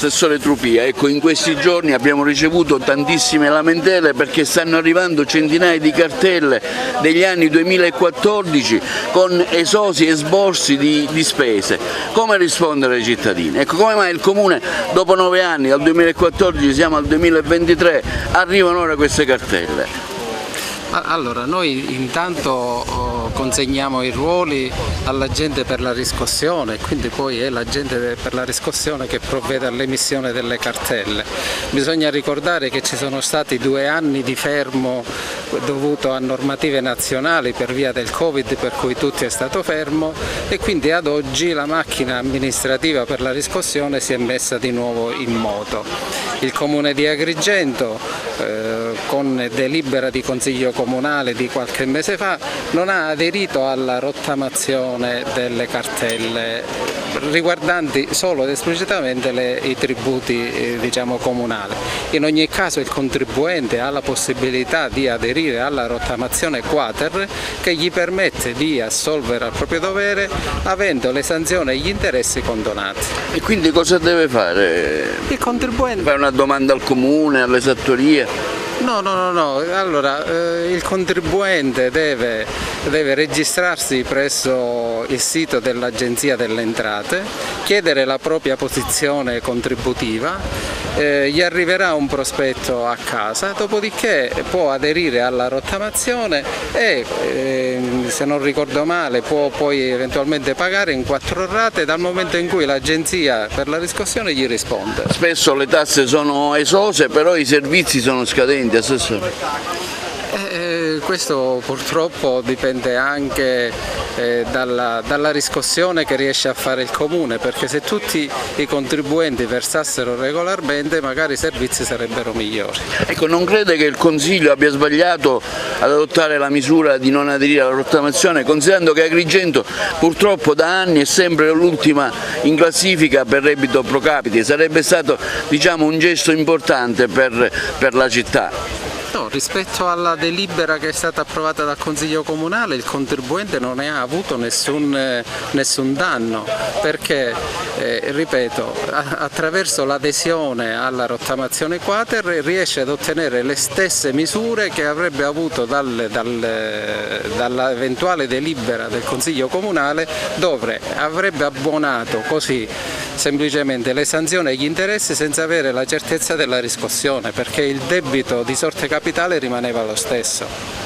Assessore Trupia, ecco, in questi giorni abbiamo ricevuto tantissime lamentele perché stanno arrivando centinaia di cartelle degli anni 2014 con esosi e esborsi di spese. Come rispondere ai cittadini? Ecco, come mai il Comune dopo 9 anni, dal 2014 siamo al 2023, arrivano ora queste cartelle? Allora, noi intanto consegniamo i ruoli all'agente per la riscossione, quindi poi è l'agente per la riscossione che provvede all'emissione delle cartelle. Bisogna ricordare che ci sono stati 2 anni di fermo dovuto a normative nazionali per via del Covid, per cui tutto è stato fermo, e quindi ad oggi la macchina amministrativa per la riscossione si è messa di nuovo in moto. Il Comune di Agrigento, con delibera di Consiglio Comunale di qualche mese fa, non ha aderito alla rottamazione delle cartelle riguardanti solo ed esplicitamente i tributi comunali. In ogni caso il contribuente ha la possibilità di aderire alla rottamazione quater, che gli permette di assolvere al proprio dovere avendo le sanzioni e gli interessi condonati. E quindi cosa deve fare? Il contribuente Fare una domanda al Comune, all'esattoria? No, allora il contribuente deve registrarsi presso il sito dell'Agenzia delle Entrate, chiedere la propria posizione contributiva, gli arriverà un prospetto a casa, dopodiché può aderire alla rottamazione e, se non ricordo male, può poi eventualmente pagare in 4 rate dal momento in cui l'Agenzia per la riscossione gli risponde. Spesso le tasse sono esose, però i servizi sono scadenti, Assessore. Questo purtroppo dipende anche dalla riscossione che riesce a fare il Comune, perché se tutti i contribuenti versassero regolarmente magari i servizi sarebbero migliori. Ecco, non crede che il Consiglio abbia sbagliato ad adottare la misura di non aderire alla rottamazione, considerando che Agrigento purtroppo da anni è sempre l'ultima in classifica per reddito pro capite? Sarebbe stato, diciamo, un gesto importante per la città. No, rispetto alla delibera che è stata approvata dal Consiglio Comunale, il contribuente non ne ha avuto nessun danno, perché, ripeto, attraverso l'adesione alla rottamazione quater riesce ad ottenere le stesse misure che avrebbe avuto dall'eventuale delibera del Consiglio Comunale, dove avrebbe abbonato così semplicemente le sanzioni e gli interessi senza avere la certezza della riscossione, perché il debito di sorte capitale rimaneva lo stesso.